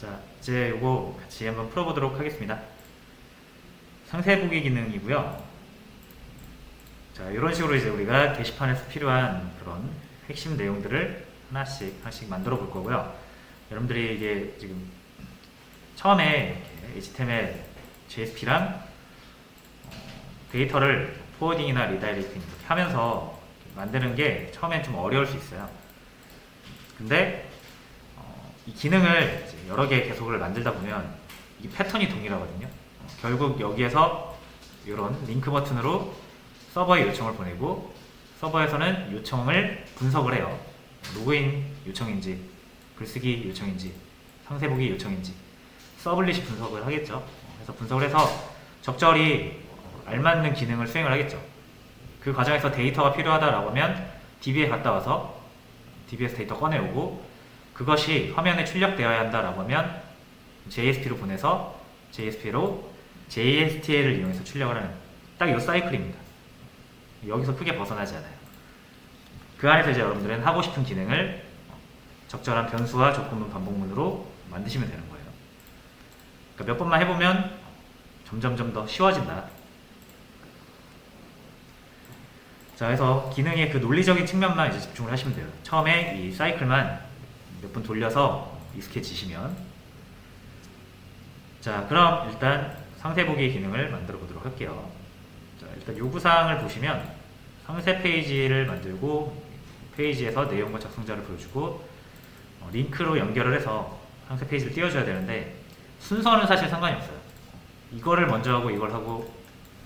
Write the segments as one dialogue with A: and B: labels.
A: 자, 이제 요거 같이 한번 풀어보도록 하겠습니다. 상세 보기 기능이고요. 자, 이런 식으로 이제 우리가 게시판에서 필요한 그런 핵심 내용들을 하나씩 만들어 볼 거고요. 여러분들이 이게 지금 처음에 이렇게 HTML, JSP랑 데이터를 포워딩이나 리다이렉팅 이렇게 하면서 만드는 게 처음엔 좀 어려울 수 있어요. 근데 이 기능을 이제 여러 개 계속을 만들다 보면 이 패턴이 동일하거든요. 결국 여기에서 이런 링크 버튼으로 서버에 요청을 보내고 서버에서는 요청을 분석을 해요. 로그인 요청인지 글쓰기 요청인지 상세 보기 요청인지 서블릿이 분석을 하겠죠. 그래서 분석을 해서 적절히 알맞는 기능을 수행을 하겠죠. 그 과정에서 데이터가 필요하다라고 하면 DB에 갔다 와서 DB에서 데이터 꺼내오고 그것이 화면에 출력되어야 한다라고 하면 JSP로 보내서 JSP로 JSTL을 이용해서 출력을 하는 딱 이 사이클입니다. 여기서 크게 벗어나지 않아요. 그 안에서 이제 여러분들은 하고 싶은 기능을 적절한 변수와 조건문 반복문으로 만드시면 되는 거예요. 그러니까 몇 번만 해보면 점점 더 쉬워진다. 자, 그래서 기능의 그 논리적인 측면만 이제 집중을 하시면 돼요. 처음에 이 사이클만 몇 번 돌려서 익숙해지시면. 자, 그럼 일단 상세 보기 기능을 만들어 보도록 할게요. 자, 일단 요구사항을 보시면 상세 페이지를 만들고 페이지에서 내용과 작성자를 보여주고 링크로 연결을 해서 상세 페이지를 띄워줘야 되는데 순서는 사실 상관이 없어요. 이거를 먼저 하고 이걸 하고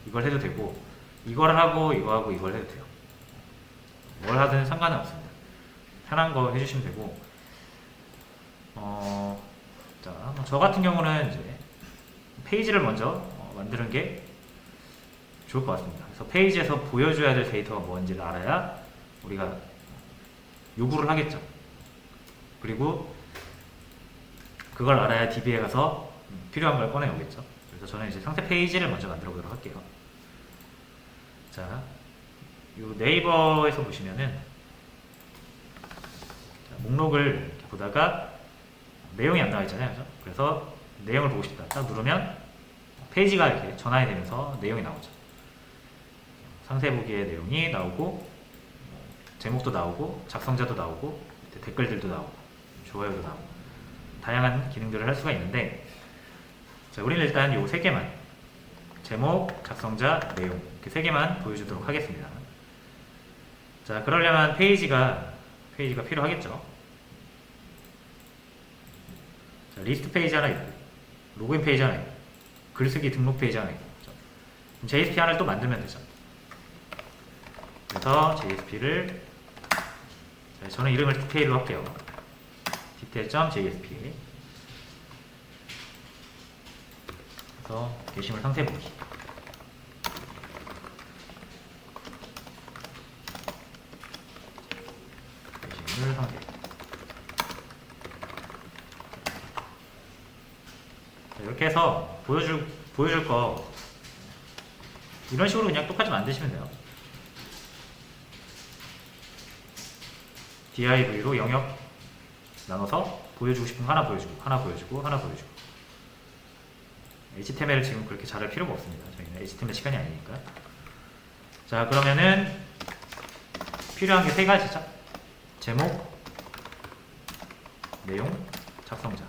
A: 이걸 해도 되고 이걸 하고 이거 하고 이걸 해도 돼요. 뭘 하든 상관은 없습니다. 편한 거 해주시면 되고 자, 저 같은 경우는 이제 페이지를 먼저 만드는 게 좋을 것 같습니다. 그래서 페이지에서 보여줘야 될 데이터가 뭔지를 알아야 우리가 요구를 하겠죠. 그리고 그걸 알아야 DB에 가서 필요한 걸 꺼내 오겠죠. 그래서 저는 이제 상세 페이지를 먼저 만들어 보도록 할게요. 자, 요 네이버에서 보시면은 자, 목록을 이렇게 보다가 내용이 안 나와 있잖아요. 그죠? 그래서 내용을 보고 싶다. 딱 누르면 페이지가 이렇게 전환이 되면서 내용이 나오죠. 상세 보기의 내용이 나오고 제목도 나오고 작성자도 나오고 댓글들도 나오고 좋아요도 나오고 다양한 기능들을 할 수가 있는데 자, 우리는 일단 요 세 개만 제목, 작성자, 내용 이렇게 세 개만 보여주도록 하겠습니다. 자, 그러려면 페이지가 필요하겠죠. 자, 리스트 페이지 하나 있고 로그인 페이지 하나 있고 글쓰기 등록 페이지 하나 있고 JSP 하나를 또 만들면 되죠. 그래서 JSP를 저는 이름을 디테일로 할게요. detail.jsp 그래서 게시물 상세 보기 게시물 상세 이렇게 해서 보여줄 거 이런 식으로 그냥 똑같이 만드시면 돼요. div로 영역 나눠서 보여주고 싶은 거 하나 보여주고 하나 보여주고 하나 보여주고 HTML을 지금 그렇게 잘할 필요가 없습니다. 저희는 HTML 시간이 아니니까. 자, 그러면은 필요한 게 세 가지죠. 제목, 내용, 작성자.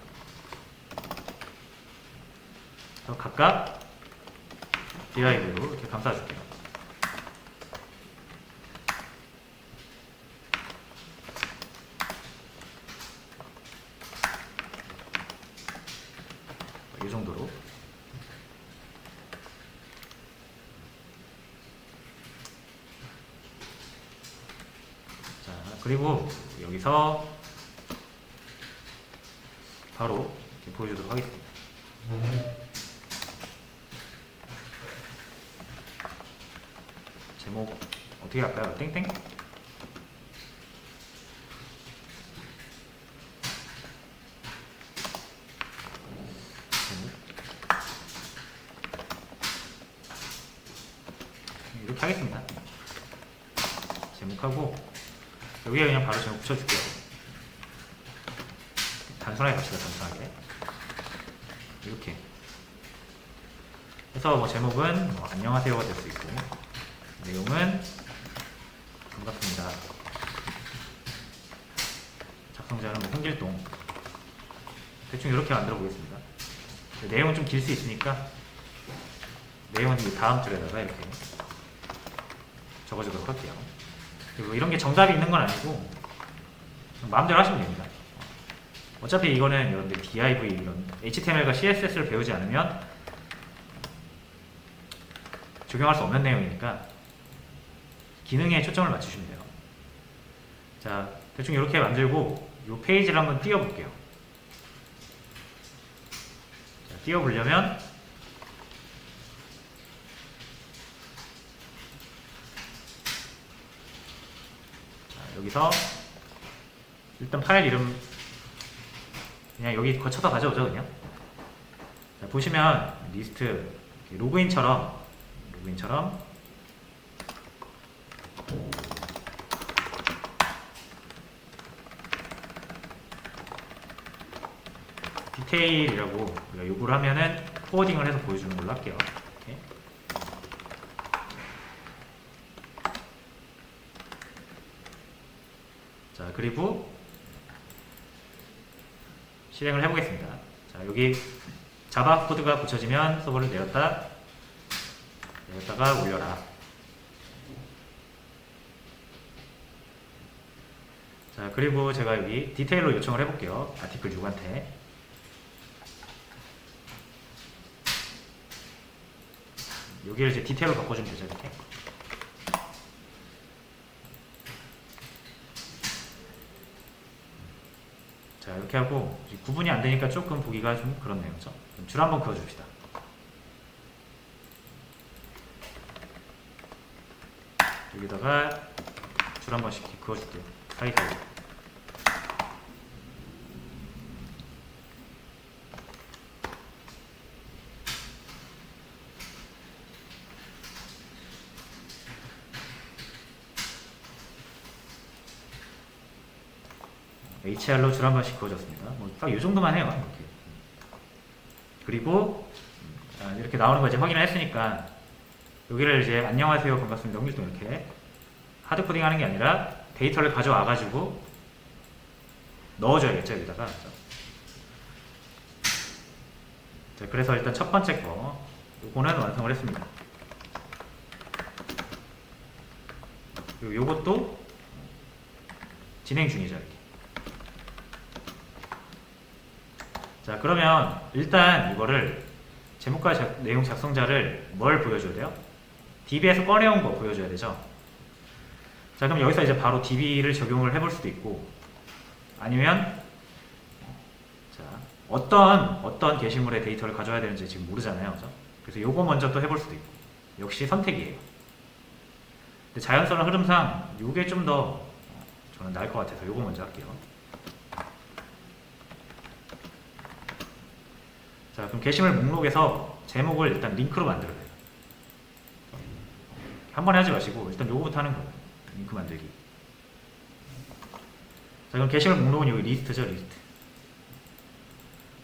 A: 각각 div로 이렇게 감싸줄게요. 이 정도로. 자, 그리고 여기서 바로 이렇게 보여주도록 하겠습니다. 제목 어떻게 할까요? 땡땡? 이렇게 하겠습니다. 제목하고 여기에 그냥 바로 제목 붙여줄게요. 단순하게 갑시다. 단순하게. 그래서 뭐 제목은 뭐 안녕하세요가 될 수 있고, 내용은 반갑습니다. 작성자는 뭐 홍길동. 대충 이렇게 만들어 보겠습니다. 내용은 좀 길 수 있으니까 내용은 이 다음 줄에다가 이렇게 적어주도록 할게요. 그리고 이런 게 정답이 있는 건 아니고 마음대로 하시면 됩니다. 어차피 이거는 여러분들 div 이런 HTML과 CSS를 배우지 않으면 적용할 수 없는 내용이니까 기능에 초점을 맞추시면 돼요. 자, 대충 이렇게 만들고 이 페이지를 한번 띄워볼게요. 자, 띄워보려면 자, 여기서 일단 파일 이름 그냥 여기 거쳐서 가져오죠. 그냥. 자, 보시면 리스트 로그인처럼 디테일이라고 요구를 하면은 포워딩을 해서 보여주는 걸로 할게요. 이렇게. 자, 그리고 실행을 해보겠습니다. 자, 여기 자바 코드가 붙여지면 서버를 내렸다가 올려라. 자, 그리고 제가 여기 디테일로 요청을 해볼게요. 아티클 6한테. 여기를 이제 디테일로 바꿔주면 되죠. 이렇게. 자, 이렇게 하고 구분이 안 되니까 조금 보기가 좀 그렇네요. 그죠? 그럼 줄 한번 그어줍시다. 여기다가 줄 한 번씩 그어줄게요. 사이사이. HR로 줄 한 번씩 그어줬습니다. 뭐 딱 이 정도만 해요. 이렇게. 그리고 이렇게 나오는 거 이제 확인을 했으니까 여기를 이제 안녕하세요 반갑습니다 홍길동 이렇게 하드 코딩 하는 게 아니라 데이터를 가져와 가지고 넣어줘야겠죠 여기다가. 자, 그래서 일단 첫 번째 거 요거는 완성을 했습니다. 요것도 진행 중이죠 이렇게. 자, 그러면 일단 이거를 제목과 내용 작성자를 뭘 보여줘야 돼요? DB에서 꺼내온 거 보여줘야 되죠. 자, 그럼 여기서 이제 바로 DB를 적용을 해볼 수도 있고, 아니면 자, 어떤 게시물의 데이터를 가져야 되는지 지금 모르잖아요, 그죠? 그래서 요거 먼저 또 해볼 수도 있고, 역시 선택이에요. 근데 자연스러운 흐름상 요게 좀 더 저는 나을 것 같아서 요거 먼저 할게요. 자, 그럼 게시물 목록에서 제목을 일단 링크로 만들어야 돼요. 한 번에 하지 마시고 일단 요거부터 하는 거예요. 링크 만들기. 자, 그럼 게시물 목록은 여기 리스트죠, 리스트.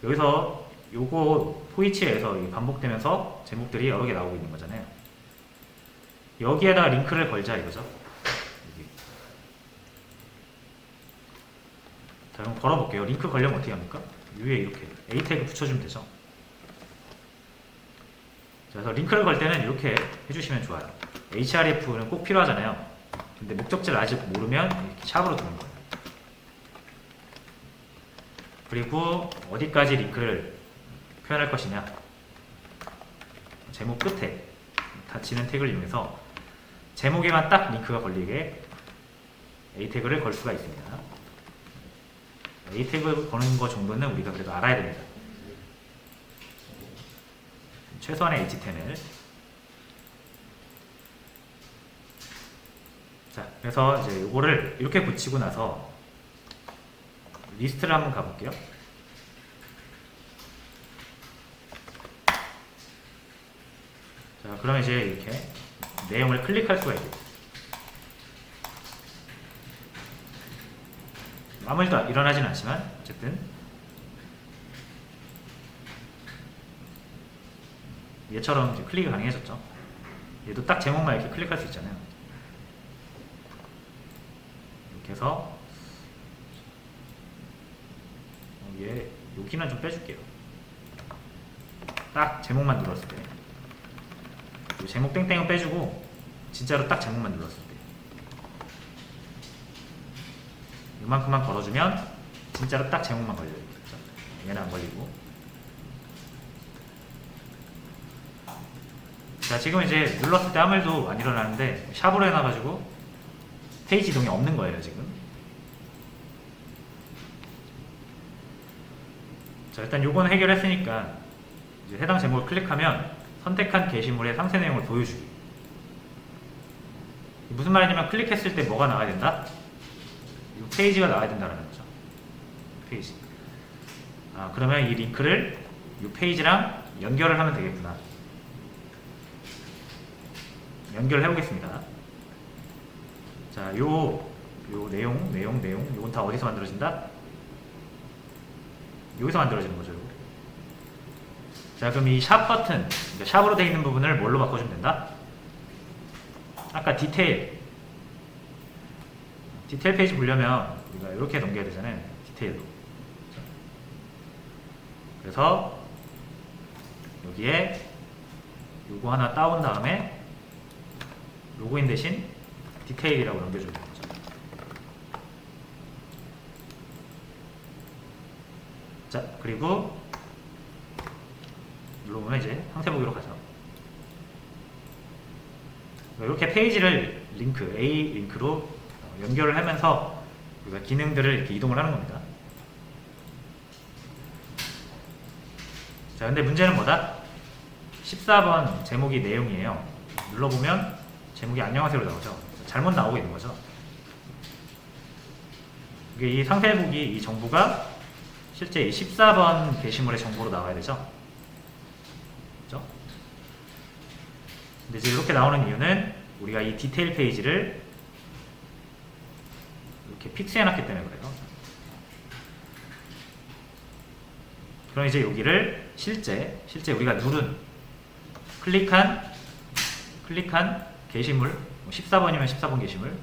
A: 여기서 요거 포이치에서 반복되면서 제목들이 여러 개 나오고 있는 거잖아요. 여기에다가 링크를 걸자 이거죠. 여기. 자, 그럼 걸어볼게요. 링크 걸려면 어떻게 합니까? 위에 이렇게 A 태그 붙여주면 되죠. 자, 그래서 링크를 걸 때는 이렇게 해주시면 좋아요. href는 꼭 필요하잖아요. 근데 목적지를 아직 모르면 이렇게 샵으로 두는 거예요. 그리고 어디까지 링크를 표현할 것이냐, 제목 끝에 닫히는 태그를 이용해서 제목에만 딱 링크가 걸리게 A 태그를 걸 수가 있습니다. A 태그 거는 거 정도는 우리가 그래도 알아야 됩니다. 최소한의 HTML. 자, 그래서 이제 요거를 이렇게 붙이고 나서 리스트를 한번 가볼게요. 자, 그러면 이제 이렇게 내용을 클릭할 수가 있겠죠. 아무 일도 일어나진 않지만 어쨌든 얘처럼 이제 클릭이 가능해졌죠. 얘도 딱 제목만 이렇게 클릭할 수 있잖아요. 이렇게 해서 얘 여기는 좀 빼줄게요. 딱 제목만 눌렀을 때, 제목 땡땡은 빼주고 진짜로 딱 제목만 눌렀을 때 이만큼만 걸어주면 진짜로 딱 제목만 걸려요. 얘는 안 걸리고. 자, 지금 이제 눌렀을 때 아무 일도 안 일어나는데 샵으로 해놔가지고 페이지 이동이 없는 거예요 지금. 자, 일단 요건 해결했으니까 이제 해당 제목을 클릭하면 선택한 게시물의 상세 내용을 보여주기. 무슨 말이냐면 클릭했을 때 뭐가 나와야 된다? 이 페이지가 나와야 된다는 거죠. 페이지. 아, 그러면 이 링크를 이 페이지랑 연결을 하면 되겠구나. 연결을 해보겠습니다. 자, 요 내용, 요건 다 어디서 만들어진다? 여기서 만들어지는 거죠. 자, 그럼 이 샵 버튼, 그러니까 샵으로 되어 있는 부분을 뭘로 바꿔주면 된다? 아까 디테일 페이지 보려면 우리가 이렇게 넘겨야 되잖아요. 디테일로. 그래서 여기에 요거 하나 따온 다음에 로그인 대신 디테일이라고 넘겨주면 되죠. 자, 그리고 눌러보면 이제 상세 보기로 가죠. 이렇게 페이지를 A 링크로 연결을 하면서 우리가 기능들을 이렇게 이동을 하는 겁니다. 자, 근데 문제는 뭐다? 14번 제목이 내용이에요. 눌러보면 제목이 안녕하세요로 나오죠. 잘못 나오고 있는 거죠. 이 상세 보기 이 정보가 실제 이 14번 게시물의 정보로 나와야 되죠. 그렇죠? 근데 이제 이렇게 나오는 이유는 우리가 이 디테일 페이지를 이렇게 픽스해놨기 때문에 그래요. 그럼 이제 여기를 실제 우리가 누른 클릭한 게시물 14번이면 14번 게시물,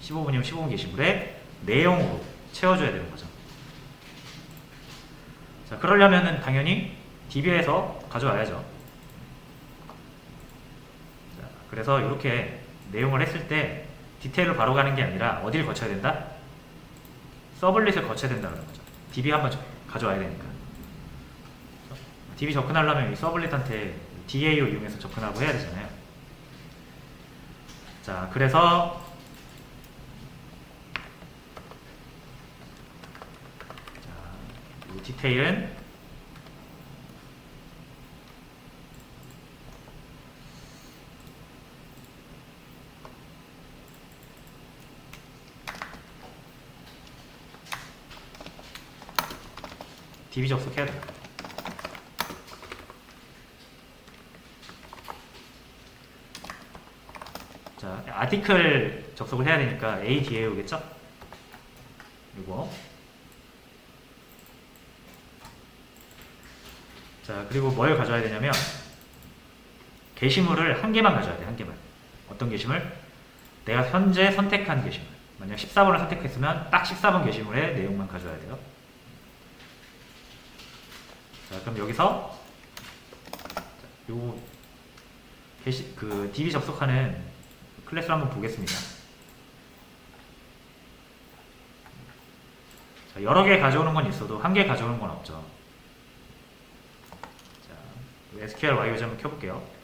A: 15번이면 15번 게시물의 내용으로 채워줘야 되는 거죠. 자, 그러려면은 당연히 DB에서 가져와야죠. 자, 그래서 이렇게 내용을 했을 때 디테일로 바로 가는 게 아니라 어디를 거쳐야 된다? 서블릿을 거쳐야 된다는 거죠. DB 한번 가져와야 되니까. DB 접근하려면 이 서블릿한테 DAO 이용해서 접근하고 해야 되잖아요. 자, 그래서 이 디테일은 DB 접속해야 돼요. 자, 아티클 접속을 해야 되니까 ADAO겠죠? 이거. 자, 그리고 뭘 가져야 되냐면 게시물을 한 개만 가져야 돼. 한 개만. 어떤 게시물? 내가 현재 선택한 게시물. 만약 14번을 선택했으면 딱 14번 게시물의 내용만 가져야 돼요. 자, 그럼 여기서 요 DB 접속하는 클래스를 한번 보겠습니다. 자, 여러 개 가져오는 건 있어도 한 개 가져오는 건 없죠. 자, SQL YOG 한번 켜볼게요.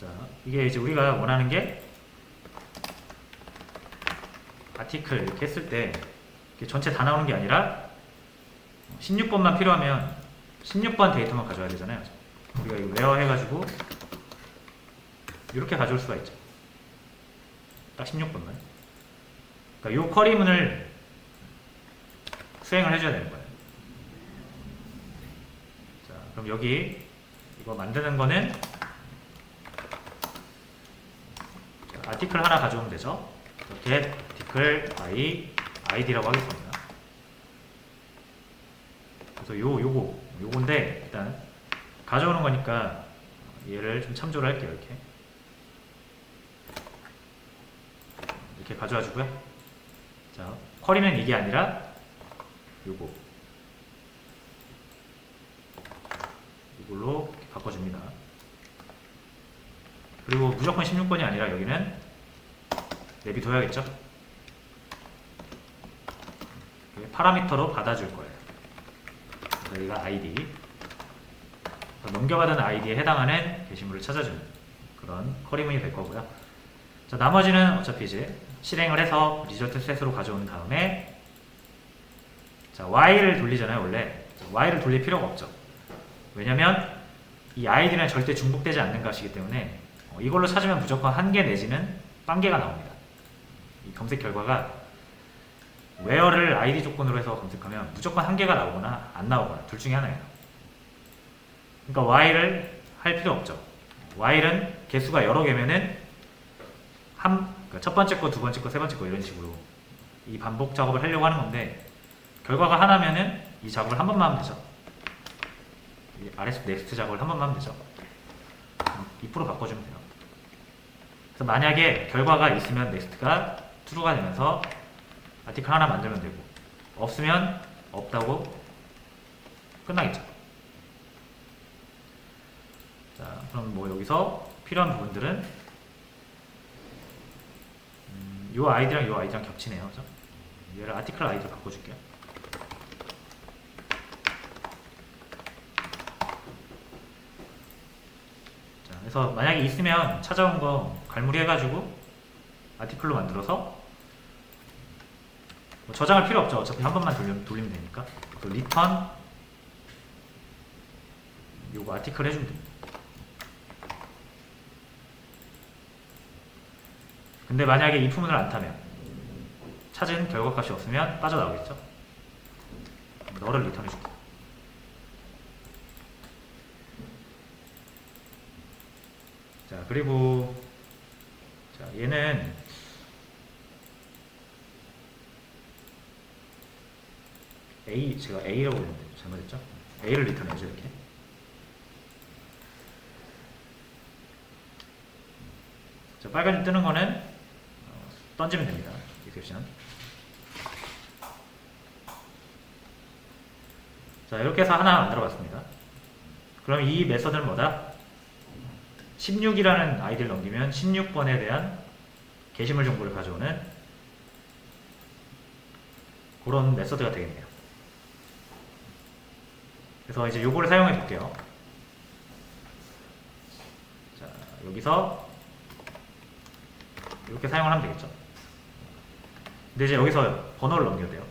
A: 자, 이게 이제 우리가 원하는 게 아티클 이렇게 했을 때 전체 다 나오는 게 아니라 16번만 필요하면 16번 데이터만 가져야 되잖아요. 우리가 이거 레어 해가지고 이렇게 가져올 수가 있죠. 딱 16번만. 그러니까 이 쿼리문을 수행을 해줘야 되는 거예요. 자, 그럼 여기 이거 만드는 거는 아티클 하나 가져오면 되죠. get 아티클 id라고 하겠습니다. 그래서 요건데 일단 가져오는 거니까 얘를 좀 참조를 할게요. 이렇게 가져와 주고요. 자, 쿼리는 이게 아니라 이걸로 이렇게 바꿔줍니다. 그리고 무조건 16번이 아니라 여기는 내비둬야겠죠? 파라미터로 받아줄 거예요. 여기가 id, 넘겨받은 id에 해당하는 게시물을 찾아주는 그런 쿼리문이 될 거고요. 자, 나머지는 어차피 이제 실행을 해서 리절트 셋으로 가져온 다음에 자, while을 돌리잖아요. 원래 자, while을 돌릴 필요가 없죠. 왜냐면 이 id는 절대 중복되지 않는 값이기 때문에 이걸로 찾으면 무조건 1개 내지는 0개가 나옵니다. 이 검색 결과가 where를 id 조건으로 해서 검색하면 무조건 1개가 나오거나 안 나오거나 둘 중에 하나예요. 그러니까 while을 할 필요 없죠. while은 개수가 여러 개면은 그러니까 첫 번째 거, 두 번째 거, 세 번째 거 이런 식으로 이 반복 작업을 하려고 하는 건데 결과가 하나면은 이 작업을 한 번만 하면 되죠. 이 RS 넥스트 작업을 한 번만 하면 되죠. 2% 바꿔주면 돼요. 그래서 만약에 결과가 있으면 넥스트가 true가 되면서 아티클 하나 만들면 되고 없으면 없다고 끝나겠죠. 자, 그럼 뭐 여기서 필요한 부분들은 요 아이디랑 요 아이디랑 겹치네요. 그죠? 얘를 아티클 아이디로 바꿔줄게요. 자, 그래서 만약에 있으면 찾아온 거 갈무리 해가지고 아티클로 만들어서 뭐 저장할 필요 없죠. 어차피 한 번만 돌리면 되니까. 그래서 return 요거 아티클 해주면 됩니다. 근데 만약에 이 부분을 안 타면 찾은 결과값이 없으면 빠져나오겠죠. 너를 리턴해줄게. 자, 그리고 자, 얘는 제가 A라고 했는데 잘못했죠? A를 리턴해줘. 이렇게 자, 빨간색 뜨는 거는 던지면 됩니다. exception. 자, 이렇게 해서 하나 만들어 봤습니다. 그럼 이 메서드는 뭐다? 16이라는 아이디를 넘기면 16번에 대한 게시물 정보를 가져오는 그런 메서드가 되겠네요. 그래서 이제 요거를 사용해 볼게요. 자, 여기서 이렇게 사용을 하면 되겠죠. 근데 이제 여기서 번호를 넘겨야 돼요.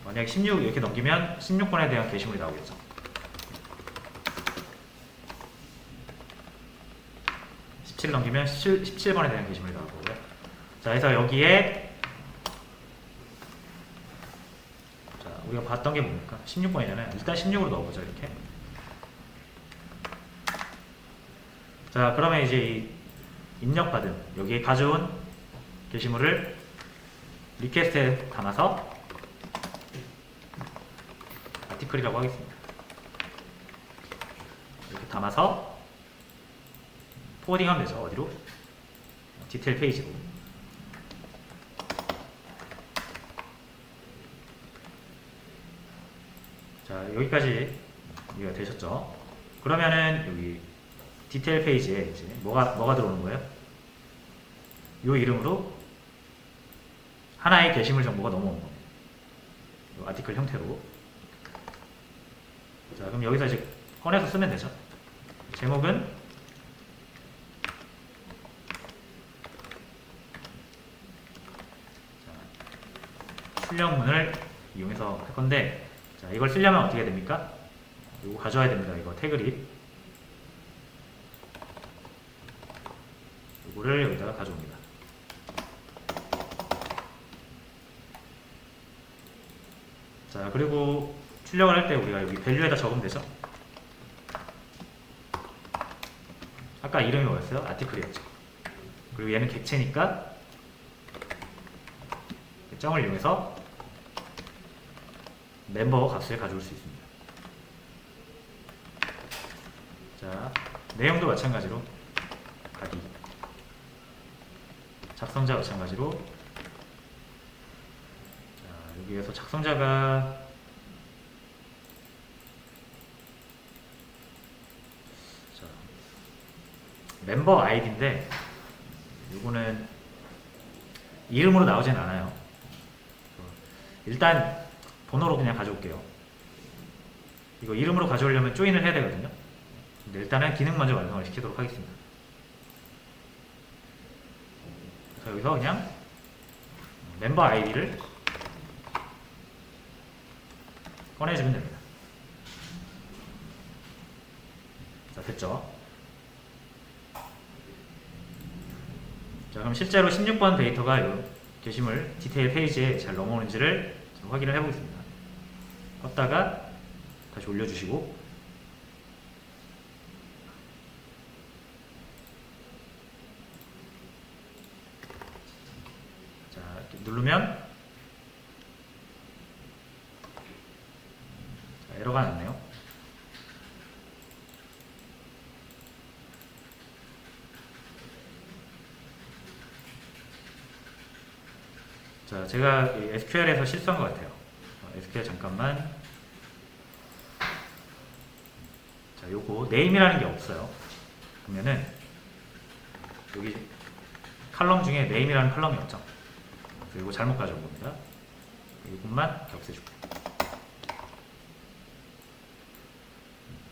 A: 만약에 16 이렇게 넘기면 16번에 대한 게시물이 나오겠죠. 넘기면 17번에 대한 게시물이 나올 거고요. 자, 그래서 여기에 자, 우리가 봤던 게 뭡니까? 16번이잖아요. 일단 16으로 넣어보죠. 이렇게. 자, 그러면 이제 이 입력받은 여기에 가져온 게시물을 리퀘스트에 담아서 아티클이라고 하겠습니다. 이렇게 담아서 포워딩하면 되죠. 어디로? 디테일 페이지로. 자, 여기까지 이해가 되셨죠? 그러면은 여기 디테일 페이지에 이제 뭐가 들어오는 거예요? 요 이름으로 하나의 게시물 정보가 넘어온 겁니다. 요 아티클 형태로. 자, 그럼 여기서 이제 꺼내서 쓰면 되죠. 제목은 출력문을 이용해서 할 건데, 자, 이걸 쓰려면 어떻게 됩니까? 이거 가져와야 됩니다. 이거 태그립. 이거를 여기다가 가져옵니다. 자, 그리고 출력을 할 때 우리가 여기 밸류에다 적으면 되죠. 아까 이름이 뭐였어요? 아티클이었죠. 그리고 얘는 객체니까 점을 이용해서 멤버 값을 가져올 수 있습니다. 자, 내용도 마찬가지로 바디, 작성자 마찬가지로, 자, 여기에서 작성자가 자, 멤버 아이디인데 이거는 이름으로 나오진 않아요. 일단 번호로 그냥 가져올게요. 이거 이름으로 가져오려면 조인을 해야 되거든요. 근데 일단은 기능 먼저 완성을 시키도록 하겠습니다. 그래서 여기서 그냥 멤버 아이디를 꺼내주면 됩니다. 자, 됐죠? 자, 그럼 실제로 16번 데이터가 이 게시물 디테일 페이지에 잘 넘어오는지를 확인을 해보겠습니다. 껐다가 다시 올려주시고, 자, 이렇게 누르면 자, 에러가 났네요. 자, 제가 SQL에서 실수한 것 같아요. SQL 잠깐만. 자, 요거 네임이라는 게 없어요. 그러면은 여기 칼럼 중에 네임이라는 칼럼이 없죠. 그래서 이거 잘못 가져온 겁니다. 이것만 이렇게 없애줄게요.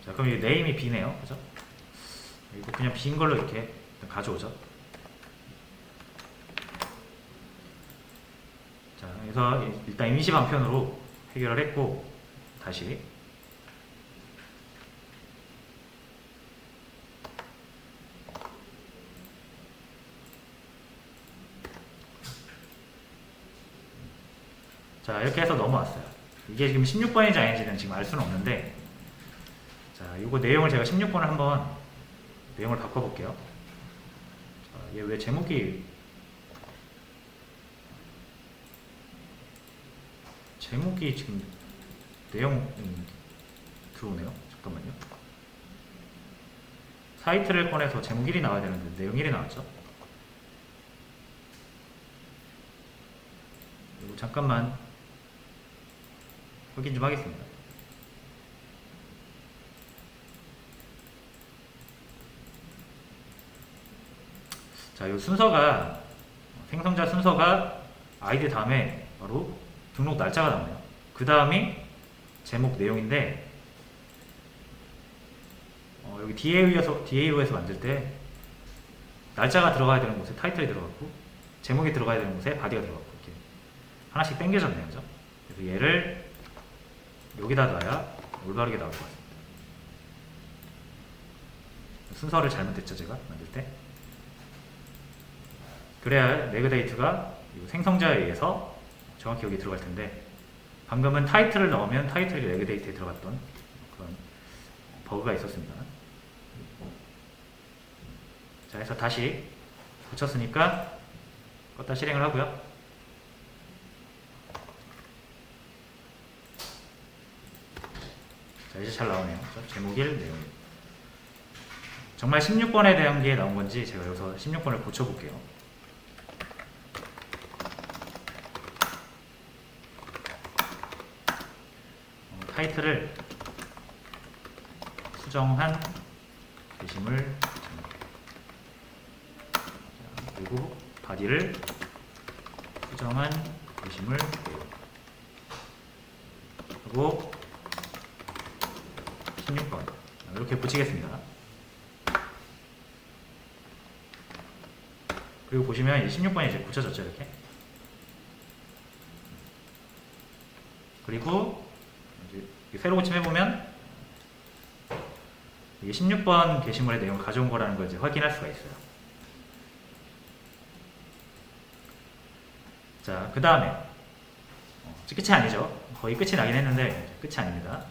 A: 자, 그럼 이 네임이 B네요. 그죠? 이거 그냥 빈 걸로 이렇게 가져오죠. 자, 그래서 일단 임시 방편으로 해결을 했고, 다시 자, 이렇게 해서 넘어왔어요. 이게 지금 16번인지 아닌지는 지금 알 수는 없는데, 자, 이거 내용을 제가 16번을 한번 내용을 바꿔볼게요. 자, 얘 왜 제목이 지금 내용 들어오네요. 잠깐만요. 사이트를 꺼내서 제목 1이 나와야 되는데 내용 1이 나왔죠. 이거 잠깐만 확인 좀 하겠습니다. 자, 이 순서가 생성자 순서가 아이디 다음에 바로 등록 날짜가 나오네요. 그 다음이 제목 내용인데, 여기 DAO에서 만들 때 날짜가 들어가야 되는 곳에 타이틀이 들어갔고, 제목이 들어가야 되는 곳에 바디가 들어갔고, 이렇게 하나씩 당겨졌네요. 그죠? 그래서 얘를 여기다 놔야 올바르게 나올 것 같습니다. 순서를 잘못했죠, 제가 만들 때. 그래야 레그데이트가 생성자에 의해서 정확히 여기 들어갈 텐데, 방금은 타이틀을 넣으면 타이틀이 레그데이트에 들어갔던 그런 버그가 있었습니다. 자, 해서 다시 고쳤으니까 껐다 실행을 하고요. 자, 이제 잘 나오네요. 제목 1, 내용 1. 정말 16번에 대한 게 나온 건지 제가 여기서 16번을 고쳐볼게요. 타이틀을 수정한 게시물, 그리고 바디를 수정한 게시물, 그리고 16번 이렇게 붙이겠습니다. 그리고 보시면 16번이 이제 고쳐졌죠, 이렇게. 그리고 새로 고침해보면 이게 16번 게시물의 내용을 가져온 거라는 걸 이제 확인할 수가 있어요. 자, 그 다음에 끝이 아니죠. 거의 끝이 나긴 했는데 끝이 아닙니다.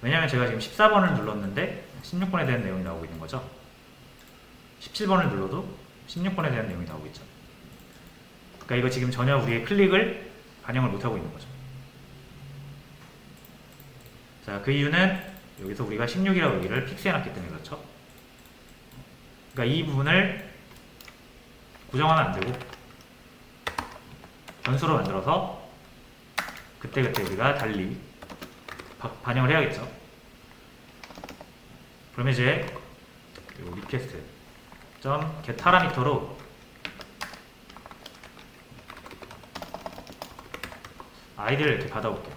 A: 왜냐면 제가 지금 14번을 눌렀는데 16번에 대한 내용이 나오고 있는 거죠. 17번을 눌러도 16번에 대한 내용이 나오고 있죠. 그러니까 이거 지금 전혀 우리의 클릭을 반영을 못하고 있는 거죠. 자, 그 이유는 여기서 우리가 16이라고 여기를 픽스해놨기 때문에 그렇죠. 그러니까 이 부분을 고정하면 안 되고 변수로 만들어서 그때그때 우리가 달리 반영을 해야겠죠. 그러면 이제 리퀘스트 점 get 파라미터로 아이디를 이렇게 받아볼게요.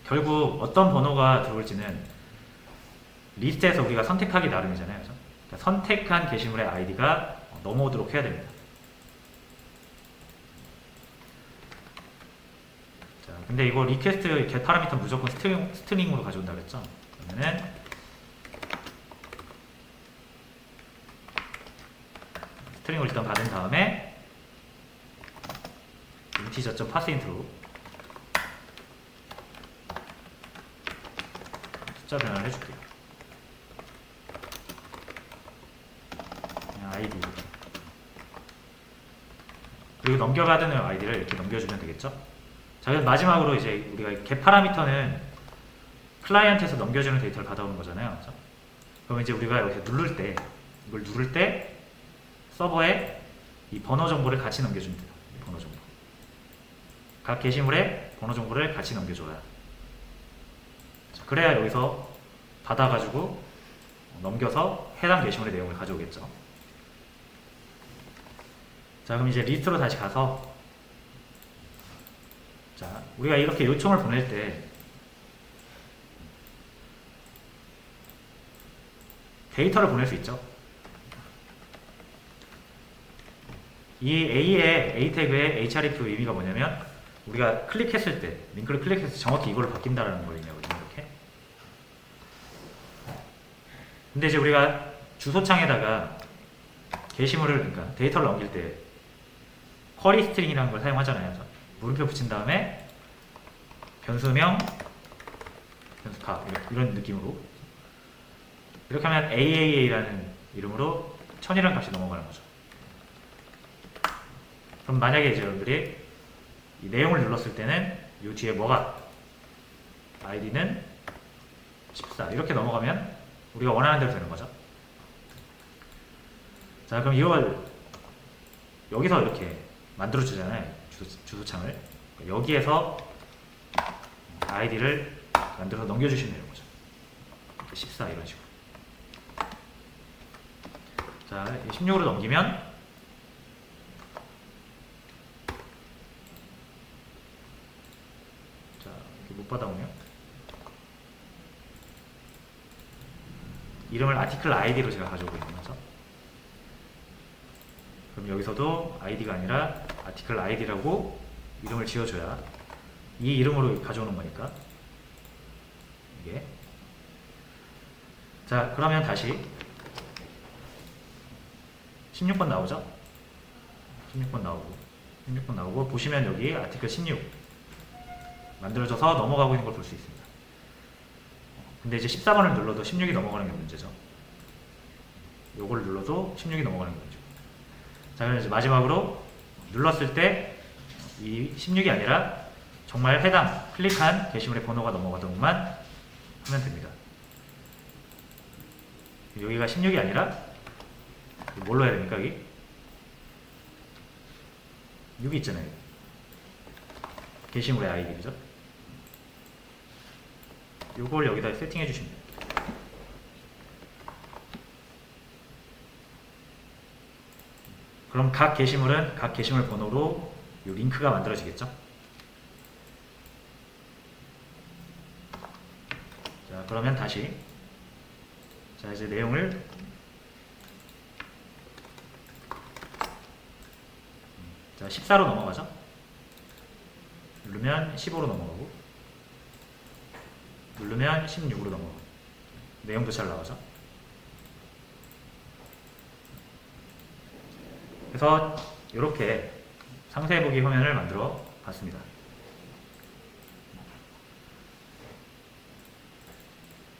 A: 결국 어떤 번호가 들어올지는 리스트에서 우리가 선택하기 나름이잖아요. 그렇죠? 그러니까 선택한 게시물의 아이디가 넘어오도록 해야 됩니다. 자, 근데 이거 리퀘스트 get 파라미터 무조건 스트링으로 가져온다 그랬죠? 그러면은 스트링을 일단 받은 다음에 integer.parseInt로 숫자 변환을 해줄게요. 그냥 id 그리고 넘겨받은 아이디를 이렇게 넘겨주면 되겠죠. 자, 그럼 마지막으로 이제 우리가 get 파라미터는 클라이언트에서 넘겨주는 데이터를 받아오는 거잖아요. 그렇죠? 그럼 이제 우리가 이렇게 이걸 누를 때 서버에 이 번호 정보를 같이 넘겨주면 돼요. 이 번호 정보. 각 게시물에 번호 정보를 같이 넘겨줘야. 자, 그래야 여기서 받아가지고 넘겨서 해당 게시물의 내용을 가져오겠죠. 자, 그럼 이제 리스트로 다시 가서 자, 우리가 이렇게 요청을 보낼 때 데이터를 보낼 수 있죠. 이 A의 A 태그의 href 의미가 뭐냐면 우리가 클릭했을 때 링크를 클릭했을 때 정확히 이걸로 바뀐다라는 걸 의미하거든요. 이렇게. 근데 이제 우리가 주소창에다가 게시물을 그러니까 데이터를 넘길 때 쿼리 스트링이라는 걸 사용하잖아요. 그래서 물음표 붙인 다음에 변수명 변수가 이런 느낌으로 이렇게 하면 AAA라는 이름으로 1000이라는 값이 넘어가는 거죠. 그럼 만약에 이제 여러분들이 이 내용을 눌렀을 때는 이 뒤에 뭐가 id는 14 이렇게 넘어가면 우리가 원하는 대로 되는 거죠. 자, 그럼 이걸 여기서 이렇게 만들어 주잖아요. 주소창을 여기에서 id를 만들어서 넘겨주시면 되는 거죠. 14 이런 식으로. 자, 16으로 넘기면 못 받아오네요. 이름을 아티클 아이디로 제가 가져오고 있는 거죠. 그럼 여기서도 아이디가 아니라 아티클 아이디라고 이름을 지어줘야 이 이름으로 가져오는 거니까 이게. 자, 그러면 다시 16번 나오죠? 16번 나오고 보시면 여기 아티클 16 만들어져서 넘어가고 있는 걸 볼 수 있습니다. 근데 이제 14번을 눌러도 16이 넘어가는 게 문제죠. 요걸 눌러도 16이 넘어가는 게 문제죠. 자, 그럼 이제 마지막으로 눌렀을 때 이 16이 아니라 정말 해당 클릭한 게시물의 번호가 넘어가도록만 하면 됩니다. 여기가 16이 아니라 뭘로 해야 됩니까? 여기 6이 있잖아요. 게시물의 아이디 그죠? 요걸 여기다 세팅해 주시면 돼요. 그럼 각 게시물은 각 게시물 번호로 요 링크가 만들어지겠죠? 자, 그러면 다시 자, 이제 내용을 자, 14로 넘어가죠? 누르면 15로 넘어가고 누르면 16으로 넘어가고 내용도 잘 나오죠? 그래서 이렇게 상세해보기 화면을 만들어 봤습니다.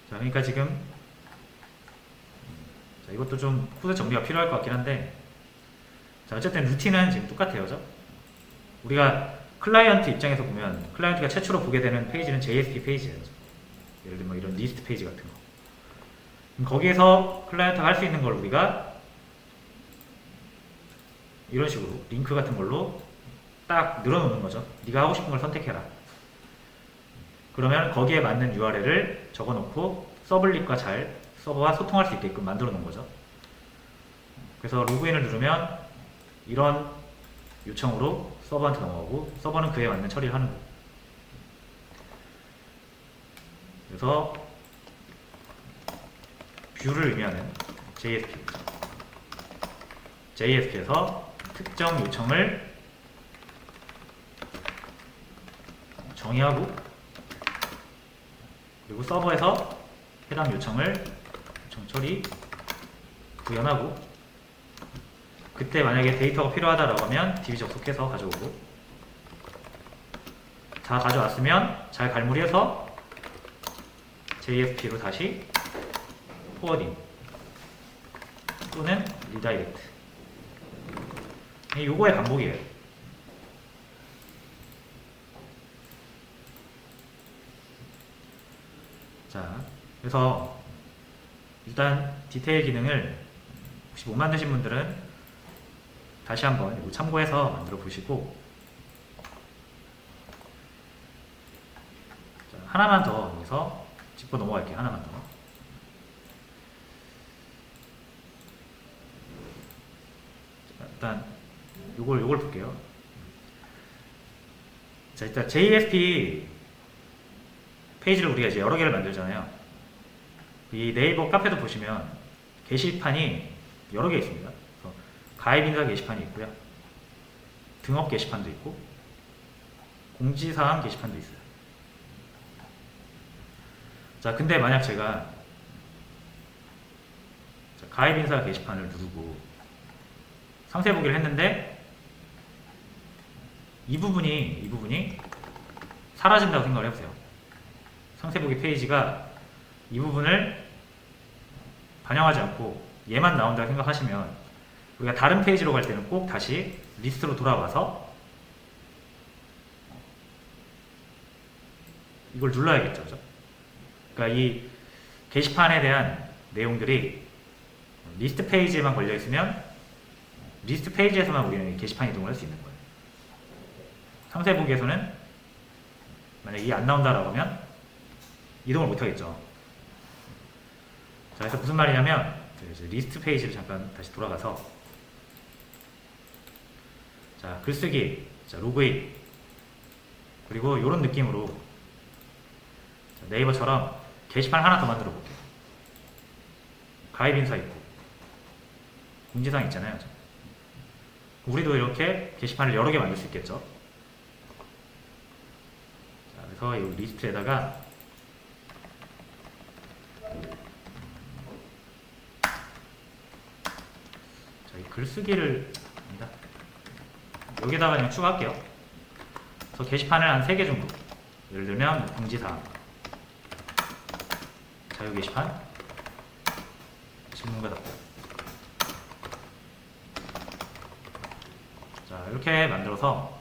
A: 자, 그러니까 지금 자, 이것도 좀 코드 정리가 필요할 것 같긴 한데, 자, 어쨌든 루틴은 지금 똑같아요. 그죠? 우리가 클라이언트 입장에서 보면 클라이언트가 최초로 보게 되는 페이지는 JSP 페이지예요. 예를 들면 이런 리스트 페이지 같은 거. 그럼 거기에서 클라이언트가 할 수 있는 걸 우리가 이런 식으로 링크 같은 걸로 딱 늘어놓는 거죠. 네가 하고 싶은 걸 선택해라. 그러면 거기에 맞는 URL을 적어놓고 서블릿과 잘 서버와 소통할 수 있게끔 만들어 놓은 거죠. 그래서 로그인을 누르면 이런 요청으로 서버한테 넘어가고 서버는 그에 맞는 처리를 하는 거예요. 그래서 뷰를 의미하는 JSP에서 특정 요청을 정의하고 그리고 서버에서 해당 요청 처리 구현하고 그때 만약에 데이터가 필요하다라고 하면 DB 접속해서 가져오고 다 가져왔으면 잘 갈무리해서 JSP로 다시 포워딩 또는 리다이렉트 요거의 반복이에요. 자, 그래서 일단 디테일 기능을 혹시 못 만드신 분들은 다시 한번 이거 참고해서 만들어 보시고 자, 하나만 더 여기서 짚고 넘어갈게요. 하나만 더. 자, 일단 요걸 볼게요. 자, 일단 JSP 페이지를 우리가 이제 여러 개를 만들잖아요. 이 네이버 카페도 보시면 게시판이 여러 개 있습니다. 그래서 가입 인사 게시판이 있고요. 등업 게시판도 있고 공지사항 게시판도 있어요. 자, 근데 만약 제가 가입 인사 게시판을 누르고 상세 보기를 했는데 이 부분이 사라진다고 생각을 해보세요. 상세 보기 페이지가 이 부분을 반영하지 않고 얘만 나온다고 생각하시면 우리가 다른 페이지로 갈 때는 꼭 다시 리스트로 돌아와서 이걸 눌러야겠죠. 그죠? 그러니까 이 게시판에 대한 내용들이 리스트 페이지에만 걸려 있으면 리스트 페이지에서만 우리는 게시판 이동을 할 수 있는 거예요. 상세 보기에서는 만약 이게 안 나온다라고 하면 이동을 못 하겠죠. 자, 그래서 무슨 말이냐면 이제 리스트 페이지를 잠깐 다시 돌아가서 자, 글쓰기, 자, 로그인 그리고 이런 느낌으로 자, 네이버처럼 게시판 하나 더 만들어 볼게요. 가입 인사 있고 공지사항 있잖아요. 우리도 이렇게 게시판을 여러 개 만들 수 있겠죠. 자, 그래서 이 리스트에다가 글쓰기를 여기다가 그냥 추가할게요. 그래서 게시판을 한 3개 정도 예를 들면 공지사항 자유 게시판 질문과 답변 자, 이렇게 만들어서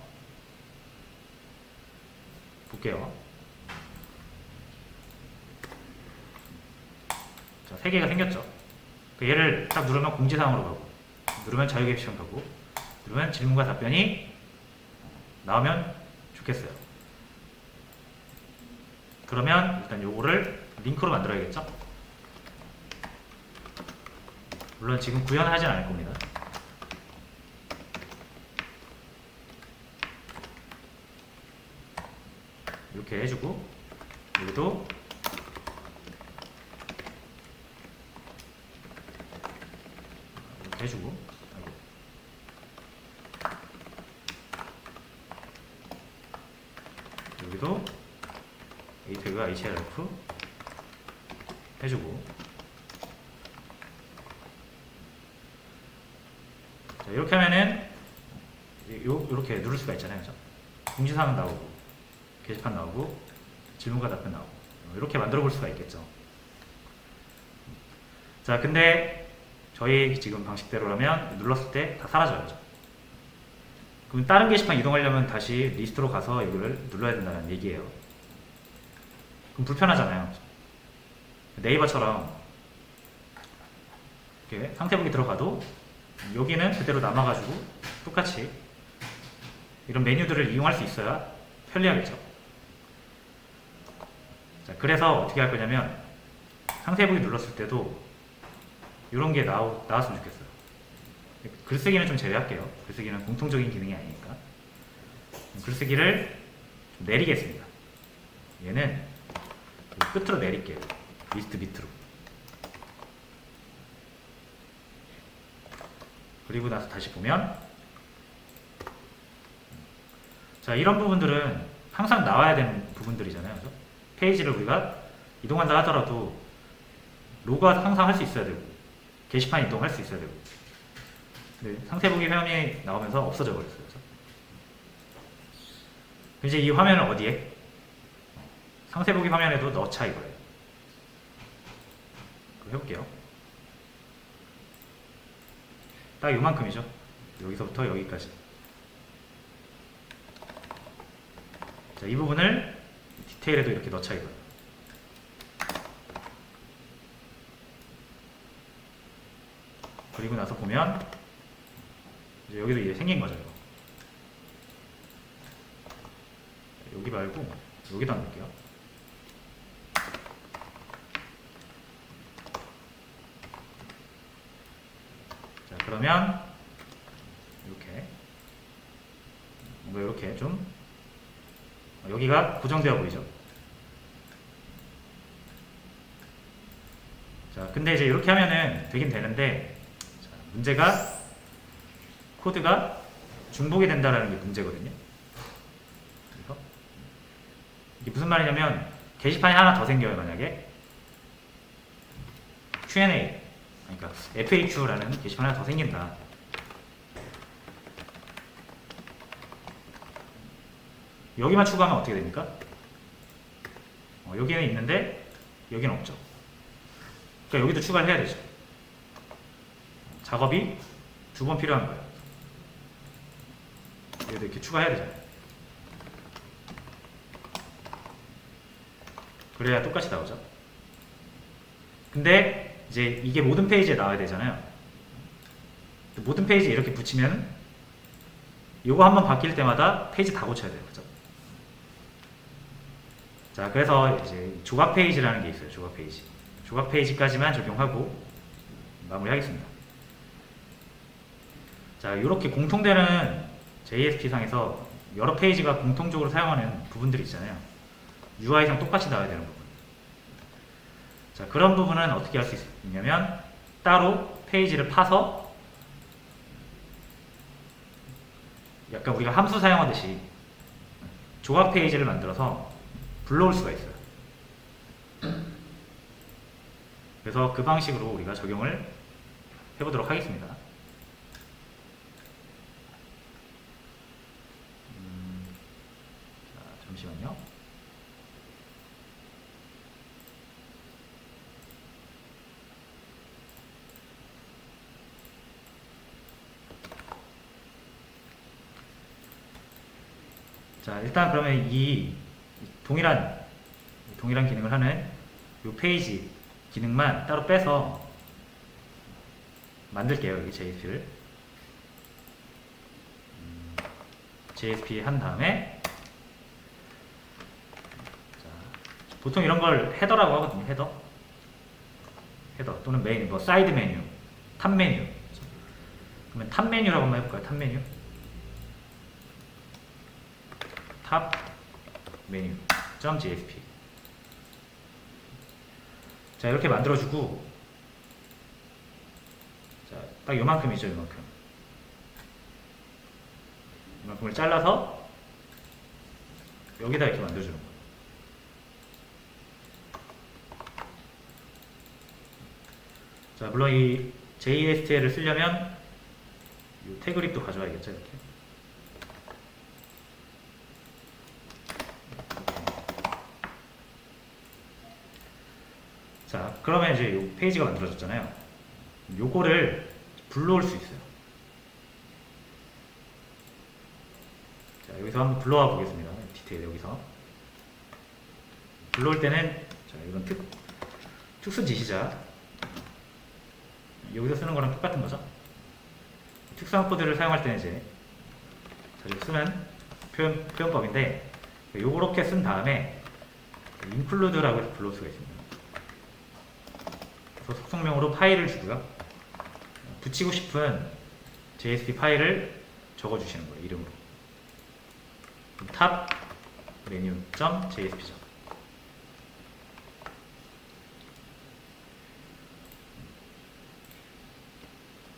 A: 볼게요. 자, 3개가 생겼죠. 얘를 딱 누르면 공지사항으로 가고 누르면 자유 게시판 가고 누르면 질문과 답변이 나오면 좋겠어요. 그러면 일단 요거를 링크로 만들어야겠죠. 물론 지금 구현하진 않을 겁니다. 이렇게 해주고 여기도 이렇게 해주고 여기도 a 태그가 href 해주고 자, 이렇게 하면은 요렇게 누를 수가 있잖아요. 그죠? 공지사항 나오고 게시판 나오고 질문과 답변 나오고 이렇게 만들어 볼 수가 있겠죠. 자, 근데 저희 지금 방식대로라면 눌렀을 때 다 사라져야죠. 그럼 다른 게시판 이동하려면 다시 리스트로 가서 이거를 눌러야 된다는 얘기예요. 그럼 불편하잖아요. 네이버처럼 이렇게 상세 보기 들어가도 여기는 그대로 남아가지고 똑같이 이런 메뉴들을 이용할 수 있어야 편리하겠죠. 자, 그래서 어떻게 할 거냐면 상세 보기 눌렀을 때도 이런 게 나왔으면 좋겠어요. 글쓰기는 좀 제외할게요. 글쓰기는 공통적인 기능이 아니니까. 글쓰기를 좀 내리겠습니다. 얘는 끝으로 내릴게요. 리스트 밑으로. 그리고 나서 다시 보면, 자, 이런 부분들은 항상 나와야 되는 부분들이잖아요. 그죠? 페이지를 우리가 이동한다 하더라도 로그아웃 항상 할 수 있어야 되고 게시판 이동할 수 있어야 되고. 네, 상세 보기 화면이 나오면서 없어져 버렸어요. 그죠? 이제 이 화면을 어디에? 상세 보기 화면에도 넣자 이거예요. 해볼게요. 딱 요만큼이죠. 여기서부터 여기까지. 자, 이 부분을 디테일에도 이렇게 넣자 이거예요. 그리고 나서 보면 이제 여기도 이제 생긴 거죠. 이거. 여기 말고 여기다 넣을게요. 자, 그러면 이렇게 뭔가 이렇게 좀 여기가 고정되어 보이죠. 자, 근데 이제 이렇게 하면은 되긴 되는데, 자, 문제가 코드가 중복이 된다라는 게 문제거든요. 그래서 이게 무슨 말이냐면 게시판이 하나 더 생겨요. 만약에 Q&A, 그러니까 FAQ라는 게시판 하나 더 생긴다. 여기만 추가하면 어떻게 됩니까? 여기는 있는데 여기는 없죠. 그러니까 여기도 추가를 해야 되죠. 작업이 두 번 필요한 거예요. 여기도 이렇게 추가해야 되잖아요. 그래야 똑같이 나오죠. 근데 이제 이게 모든 페이지에 나와야 되잖아요. 모든 페이지에 이렇게 붙이면 이거 한번 바뀔 때마다 페이지 다 고쳐야 돼요. 그죠? 자, 그래서 이제 조각 페이지라는 게 있어요. 조각 페이지. 조각 페이지까지만 적용하고 마무리하겠습니다. 자, 이렇게 공통되는 JSP 상에서 여러 페이지가 공통적으로 사용하는 부분들이 있잖아요. UI상 똑같이 나와야 되는 부분. 자, 그런 부분은 어떻게 할 수 있냐면 따로 페이지를 파서 약간 우리가 함수 사용하듯이 조각 페이지를 만들어서 불러올 수가 있어요. 그래서 그 방식으로 우리가 적용을 해보도록 하겠습니다. 자, 잠시만요. 자, 일단 그러면 이 동일한 기능을 하는 이 페이지 기능만 따로 빼서 만들게요. 여기 JSP를 JSP 한 다음에, 자, 보통 이런 걸 헤더라고 하거든요. 헤더 또는 메인, 뭐 사이드 메뉴, 탑 메뉴. 그러면 탑 메뉴라고 한번 해볼까요? 탑 메뉴, 탑 메뉴 .jsp. 자, 이렇게 만들어주고, 자, 딱 요만큼이죠. 요만큼을 잘라서 여기다 이렇게 만들어주는 거예요. 자, 물론 이 JSTL을 쓰려면 이 태그립도 가져와야겠죠. 이렇게. 자, 그러면 이제 이 페이지가 만들어졌잖아요. 요거를 불러올 수 있어요. 자, 여기서 한번 불러와 보겠습니다. 디테일 여기서 불러올 때는 자, 이건 특수 지시자 여기서 쓰는 거랑 똑같은 거죠. 특수한 코드를 사용할 때는 이제 자주 쓰는 표현법인데 요렇게 쓴 다음에 include라고 해서 불러올 수가 있습니다. 그래서 속성명으로 파일을 주고요. 붙이고 싶은 JSP 파일을 적어주시는 거예요. 이름으로 탑 menu.jsp죠.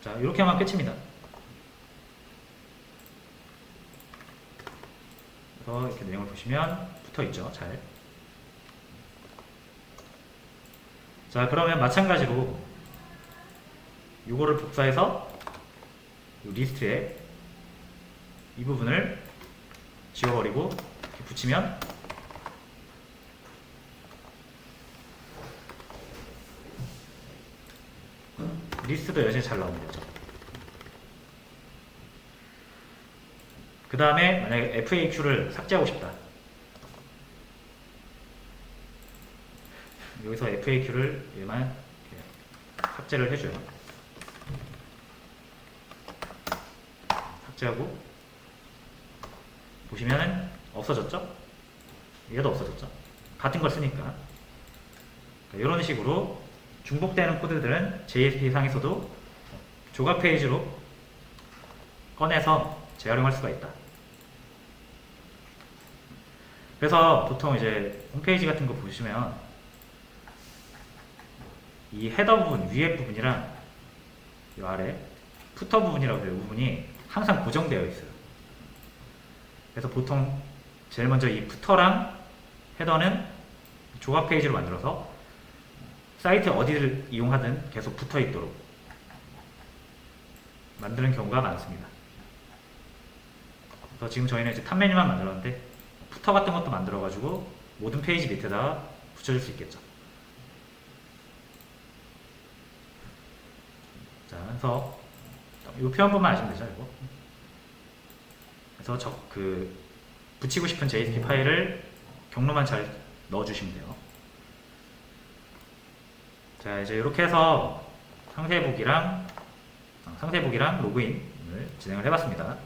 A: 자, 이렇게 하면 끝입니다. 그래서 이렇게 내용을 보시면 붙어 있죠. 잘. 자, 그러면 마찬가지로 이거를 복사해서 이 리스트에 이 부분을 지워버리고 이렇게 붙이면 리스트도 여전히 잘 나오는 거죠. 그 다음에 만약에 FAQ를 삭제하고 싶다. 여기서 FAQ를 얘만 삭제를 해줘요. 삭제하고 보시면은 없어졌죠? 얘도 없어졌죠? 같은 걸 쓰니까. 이런 식으로 중복되는 코드들은 JSP 상에서도 조각 페이지로 꺼내서 재활용할 수가 있다. 그래서 보통 이제 홈페이지 같은 거 보시면 이 헤더 부분, 위에 부분이랑 이 아래 푸터 부분이라고 해요. 이 부분이 항상 고정되어 있어요. 그래서 보통 제일 먼저 이 푸터랑 헤더는 조각 페이지로 만들어서 사이트 어디를 이용하든 계속 붙어 있도록 만드는 경우가 많습니다. 그래서 지금 저희는 이제 탑 메뉴만 만들었는데 푸터 같은 것도 만들어가지고 모든 페이지 밑에다가 붙여줄 수 있겠죠. 자, 그래서 이 표현부만 아시면 되죠, 이거. 그래서 붙이고 싶은 JSP 파일을 경로만 잘 넣어주시면 돼요. 자, 이제 이렇게 해서 상세 보기랑 로그인을 진행을 해봤습니다.